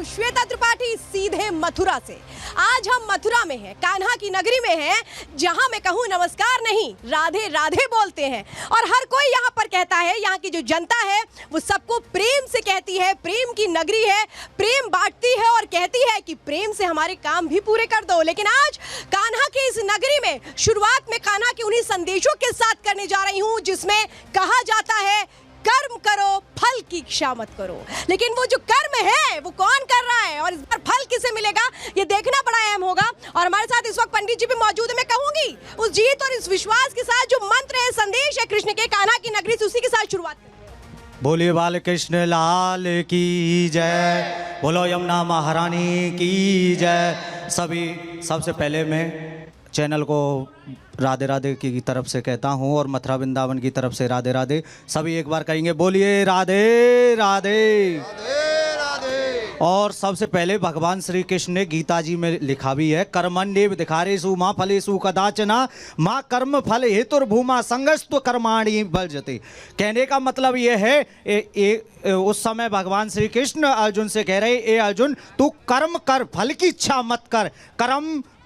हूँ श्वेता त्रिपाठी सीधे मथुरा से। आज हम मथुरा में हैं, कान्हा की नगरी में हैं, जहाँ मैं कहूँ नमस्कार नहीं राधे राधे बोलते हैं। और हर कोई यहाँ पर कहता है, यहाँ की जो जनता है वो सबको प्रेम से कहती है, प्रेम की नगरी है, प्रेम बांटती है और कहती है कि प्रेम से हमारे काम भी पूरे कर दो। लेकिन आज कान्हा की इस नगरी में शुरुआत में कान्हा के उन्हीं संदेशों के साथ करने जा रही हूँ जिसमें कहा जाता है कर्म करो फल की इच्छा मत करो। लेकिन वो जो कर्म है वो कौन कर रहा है और इस बार फल किसे मिलेगा ये देखना बड़ा अहम होगा। और हमारे साथ इस वक्त पंडित जी भी मौजूद है। मैं कहूंगी उस जीत और इस विश्वास के साथ जो मंत्र है, संदेश है कृष्ण के, कान्हा की नगरी से, उसी के साथ शुरुआत करें। बोलिए बाल कृष्ण लाल की जय, बोलो यमुना महारानी की जय। सबसे पहले मैं चैनल को राधे राधे की तरफ से कहता हूँ और मथुरा वृंदावन की तरफ से राधे राधे। सभी एक बार कहेंगे बोलिए राधे राधे राधे राधे। और सबसे पहले भगवान श्री कृष्ण ने गीता जी में लिखा भी है, कर्मण्येव अधिकारेषु मा फलेषु कदाचन माँ कर्म फल हेतुर्भूमा संगस्तु कर्माणि वर्जते। कहने का मतलब ये है उस समय भगवान श्री कृष्ण अर्जुन से कह रहे, ए अर्जुन तू कर्म कर, फल की इच्छा मत कर।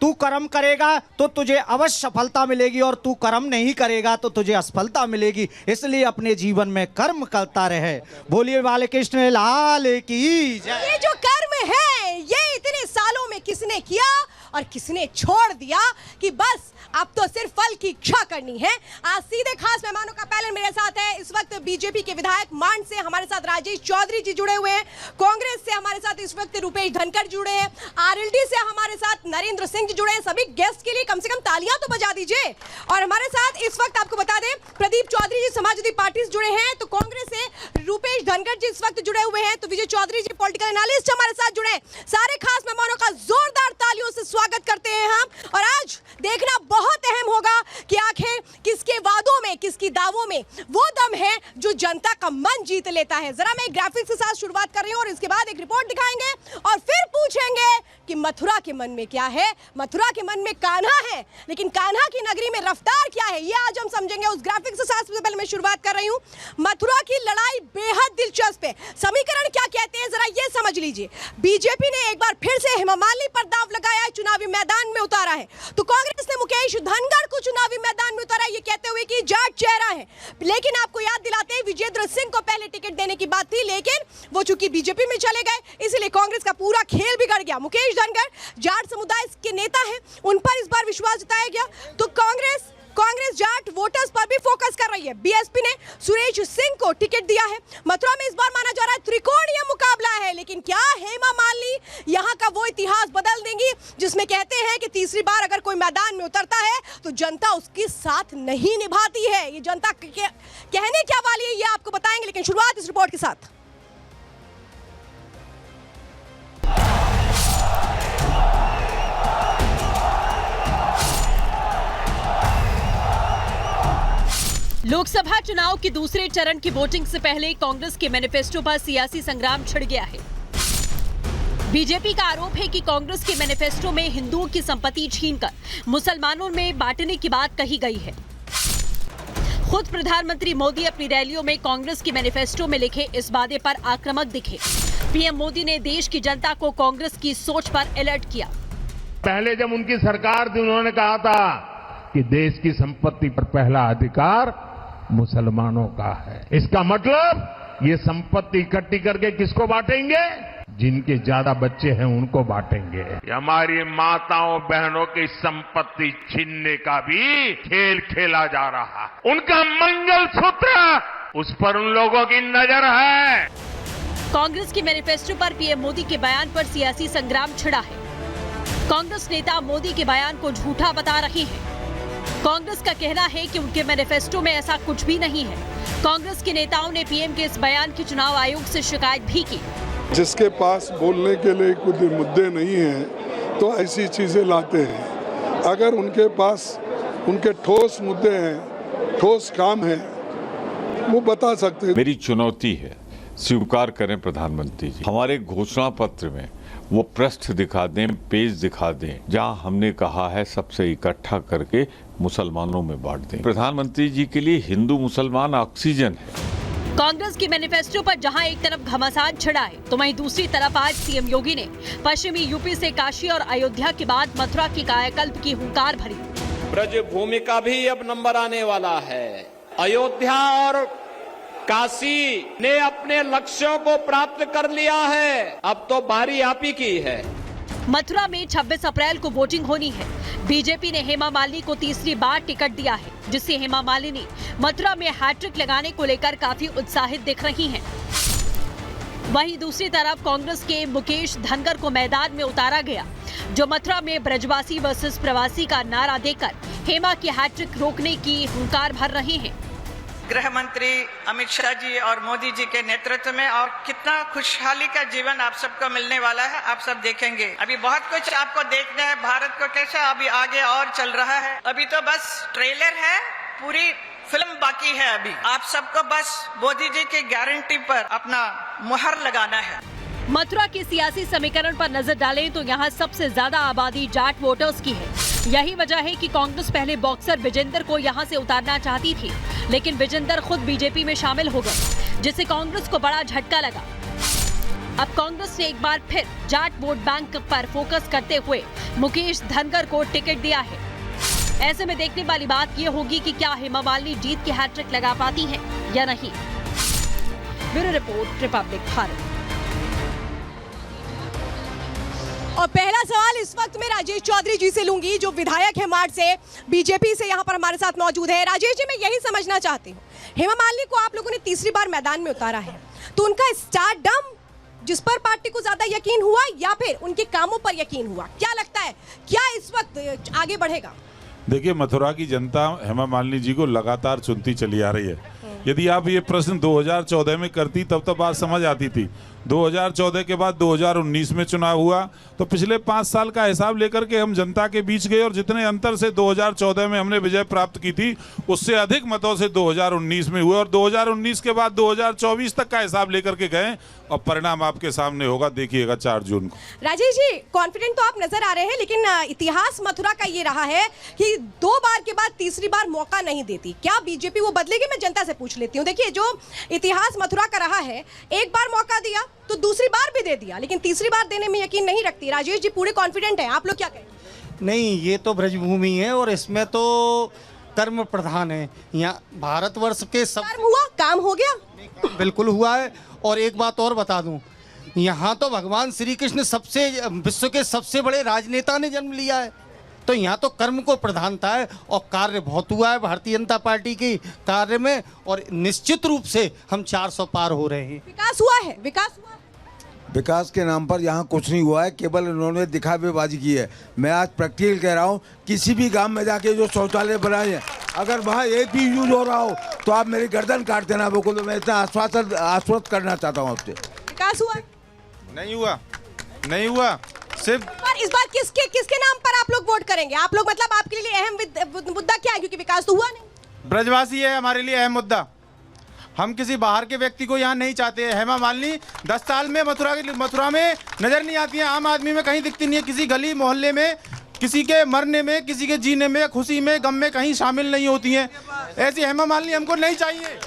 तू कर्म करेगा तो तुझे अवश्य सफलता मिलेगी और तू कर्म नहीं करेगा तो तुझे असफलता मिलेगी। इसलिए अपने जीवन में कर्म करता रहे। बोलिए बाल कृष्ण लाल की जय। ये जो कर्म है ये इतने सालों में किसने किया और किसने छोड़ दिया कि बस अब तो सिर्फ फल की इच्छा करनी है। आज सीधे खास मेहमानों का पैनल मेरे साथ है। इस वक्त बीजेपी के विधायक मांड से हमारे साथ राजेश चौधरी जी जुड़े हुए हैं, कांग्रेस से हमारे साथ इस वक्त रुपेश धनखड़ जुड़े हैं, आरएलडी से हमारे साथ नरेंद्र सिंह जी जुड़े हैं। सभी गेस्ट के लिए कम से कम तालियां तो बजा दीजिए। और हमारे साथ इस वक्त आपको बता दें प्रदीप चौधरी जी समाजवादी पार्टी से जुड़े हैं, तो कांग्रेस से रुपेश धनखड़ जी इस वक्त जुड़े हुए हैं, तो विजय चौधरी जी पॉलिटिकल एनालिस्ट हमारे साथ जुड़े हैं। सारे खास मेहमानों का जोरदार तालियों से स्वागत करते हैं हम। और आज देखना बहुत अहम होगा कि आखिर किसके वादों में, किसकी दावों में वो दम है जो जनता का मन जीत लेता है। जरा मैं ग्राफिक्स के साथ शुरुआत कर रही हूं और इसके बाद एक रिपोर्ट दिखाएंगे और फिर पूछेंगे कि मथुरा के मन में क्या है। मथुरा के मन में कान्हा है, लेकिन कान्हा की नगरी में रफ्तार क्या है ये आज हम समझेंगे। उस ग्राफिक्स के साथ सबसे पहले मैं शुरुआत कर रही हूं। मथुरा की लड़ाई बेहद दिलचस्प है। समीकरण क्या कहते हैं जरा ये समझ लीजिए। बीजेपी ने एक बार फिर से हेमा मालिनी पर दांव लगाया है, चुनावी मैदान में उतारा है, तो कांग्रेस ने मुकेश धनखड़ को चुनावी मैदान में उतारा ये कहते हुए कि जाट चेहरा है। लेकिन आपको याद दिलाते हैं विजेंद्र सिंह को पहले टिकट देने की बात थी, लेकिन वो चूंकि बीजेपी में चले गए इसलिए कांग्रेस का पूरा खेल बिगड़ गया। मुकेश धनखड़ जाट समुदाय के नेता हैं, उन पर इस बार विश्वास जताया गया, तो कांग्रेस जाट वोटर्स पर भी फोकस कर रही है। बीएसपी ने सुरेश सिंह को टिकट दिया है। मथुरा में इस बार माना जा रहा है त्रिकोणीय मुकाबला है, लेकिन क्या हेमा मालिनी यहाँ का वो इतिहास बदल देंगी जिसमें कहते हैं कि तीसरी बार अगर कोई मैदान में उतरता है तो जनता उसके साथ नहीं निभाती है। ये जनता कहने क्या वाली है ये आपको बताएंगे, लेकिन शुरुआत इस रिपोर्ट के साथ। लोकसभा चुनाव के दूसरे चरण की वोटिंग से पहले कांग्रेस के मैनिफेस्टो पर सियासी संग्राम छिड़ गया है। बीजेपी का आरोप है कि कांग्रेस के मैनिफेस्टो में हिंदुओं की संपत्ति छीनकर मुसलमानों में बांटने की बात कही गई है। खुद प्रधानमंत्री मोदी अपनी रैलियों में कांग्रेस के मैनिफेस्टो में लिखे इस वादे पर आक्रामक दिखे। पीएम मोदी ने देश की जनता को कांग्रेस की सोच पर अलर्ट किया। पहले जब उनकी सरकार थी उन्होंने कहा था कि देश की संपत्ति पर पहला अधिकार मुसलमानों का है। इसका मतलब ये संपत्ति इकट्ठी करके किसको बांटेंगे? जिनके ज्यादा बच्चे हैं उनको बांटेंगे। हमारी माताओं बहनों की संपत्ति छीनने का भी खेल खेला जा रहा है। उनका मंगलसूत्र उस पर उन लोगों की नजर है। कांग्रेस के मैनिफेस्टो पर पीएम मोदी के बयान पर सियासी संग्राम छिड़ा है। कांग्रेस नेता मोदी के बयान को झूठा बता रहे हैं। कांग्रेस का कहना है कि उनके मैनिफेस्टो में ऐसा कुछ भी नहीं है। कांग्रेस के नेताओं ने पीएम के इस बयान की चुनाव आयोग से शिकायत भी की। जिसके पास बोलने के लिए कुछ मुद्दे नहीं हैं तो ऐसी चीजें लाते हैं। अगर उनके पास उनके ठोस मुद्दे हैं, ठोस काम है, वो बता सकते हैं। मेरी चुनौती है, स्वीकार करें प्रधानमंत्री जी, हमारे घोषणा पत्र में वो पृष्ठ दिखा दें, पेज दिखा दें जहां हमने कहा है सबसे इकट्ठा करके मुसलमानों में बांट दें। प्रधानमंत्री जी के लिए हिंदू मुसलमान ऑक्सीजन है। कांग्रेस की मैनिफेस्टो पर जहां एक तरफ घमासान छिड़ा है, तो वहीं दूसरी तरफ आज सीएम योगी ने पश्चिमी यूपी से काशी और अयोध्या के बाद मथुरा की कायाकल्प की हुंकार भरी। ब्रज भूमि का भी अब नंबर आने वाला है। अयोध्या और काशी ने अपने लक्ष्यों को प्राप्त कर लिया है, अब तो बारी आप ही की है। मथुरा में 26 अप्रैल को वोटिंग होनी है। बीजेपी ने हेमा मालिनी को तीसरी बार टिकट दिया है, जिससे हेमा मालिनी मथुरा में हैट्रिक लगाने को लेकर काफी उत्साहित दिख रही हैं। वहीं दूसरी तरफ कांग्रेस के मुकेश धनगर को मैदान में उतारा गया, जो मथुरा में ब्रजवासी वर्सेस प्रवासी का नारा देकर हेमा की हैट्रिक रोकने की हुंकार भर रहे हैं। गृह मंत्री अमित शाह जी और मोदी जी के नेतृत्व में और कितना खुशहाली का जीवन आप सबको मिलने वाला है, आप सब देखेंगे। अभी बहुत कुछ आपको देखना है, भारत को कैसा अभी आगे और चल रहा है। अभी तो बस ट्रेलर है, पूरी फिल्म बाकी है। अभी आप सबको बस मोदी जी की गारंटी पर अपना मुहर लगाना है। मथुरा के सियासी समीकरण पर नजर डालें तो यहाँ सबसे ज्यादा आबादी जाट वोटर्स की है। यही वजह है कि कांग्रेस पहले बॉक्सर विजेंदर को यहाँ से उतारना चाहती थी, लेकिन विजेंदर खुद बीजेपी में शामिल हो गए, जिससे कांग्रेस को बड़ा झटका लगा। अब कांग्रेस ने एक बार फिर जाट वोट बैंक पर फोकस करते हुए मुकेश धनगर को टिकट दिया है। ऐसे में देखने वाली बात ये होगी कि क्या हेमा मालिनी जीत की हैट्रिक लगा पाती हैं या नहीं। Bureau report, Republic Bharat. और पहला सवाल इस वक्त मैं राजेश चौधरी जी से लूंगी, जो विधायक है मार्च से, बीजेपी से यहाँ पर हमारे साथ मौजूद है। राजेश जी, मैं यही समझना चाहती हूँ, हेमा मालिनी को आप लोगों ने तीसरी बार मैदान में उतारा है, तो उनका स्टारडम जिस पर पार्टी को ज्यादा यकीन हुआ या फिर उनके कामों पर यकीन हुआ, क्या लगता है क्या इस वक्त आगे बढ़ेगा? देखिए, मथुरा की जनता हेमा मालिनी जी को लगातार चुनती चली आ रही है। यदि आप ये प्रश्न 2014 में करती तब तो बात समझ आती थी। 2014 के बाद 2019 में चुनाव हुआ, तो पिछले 5 साल का हिसाब लेकर के हम जनता के बीच गए और जितने अंतर से 2014 में हमने विजय प्राप्त की थी, उससे अधिक मतों से 2019 में हुए और 2019 के बाद 2024 तक का हिसाब लेकर के गए और परिणाम आपके सामने होगा, देखिएगा 4 जून को। राजेश जी, कॉन्फिडेंट तो आप नजर आ रहे हैं, लेकिन इतिहास मथुरा का ये रहा है कि 2 बार के बाद तीसरी बार मौका नहीं देती। क्या बीजेपी वो बदलेगी? मैं जनता से पूछ लेती हूँ। देखिए, जो इतिहास मथुरा का रहा है, एक बार मौका दिया तो दूसरी बार भी दे दिया, लेकिन तीसरी बार देने में यकीन नहीं रखती। राजेश जी पूरे कॉन्फिडेंट हैं, आप लोग क्या कहेंगे? नहीं, ये तो ब्रजभूमि है और इसमें तो कर्म प्रधान है। यहाँ भारतवर्ष के सब कर्म हुआ, काम हो गया, बिल्कुल हुआ है। और एक बात और बता दूं, यहाँ तो भगवान श्री कृष्ण सबसे विश्व के सबसे बड़े राजनेता ने जन्म लिया है, तो यहाँ तो कर्म को प्रधानता है और कार्य बहुत हुआ है भारतीय जनता पार्टी की कार्य में, और निश्चित रूप से हम 400 पार हो रहे हैं। विकास हुआ है, विकास हुआ है। विकास के नाम पर यहाँ कुछ नहीं हुआ है, केवल उन्होंने दिखावेबाजी की है। मैं आज प्रैक्टिकल कह रहा हूँ, किसी भी गांव में जाके जो शौचालय बनाए हैं, अगर वहाँ एक भी यूज हो रहा हो तो आप मेरी गर्दन काट देना। बिल्कुल, मैं इतना आश्वस्त करना चाहता हूँ आपसे। विकास हुआ? नहीं हुआ, नहीं हुआ। सिर्फ इस बार किसके नाम पर आप लोग वोट करेंगे? आप लोग मतलब आपके लिए अहम मुद्दा क्या है? क्योंकि विकास तो हुआ नहीं। ब्रजवासी है हमारे लिए अहम मुद्दा। हम किसी बाहर के व्यक्ति को यहाँ नहीं चाहते हैं। हेमा मालिनी 10 साल में मथुरा में नजर नहीं आती है, आम आदमी में कहीं दिखती नहीं है। किसी गली मोहल्ले में, किसी के मरने में, किसी के जीने में, खुशी में, गम में कहीं शामिल नहीं होती हैं। ऐसी हेमा मालिनी हमको नहीं चाहिए।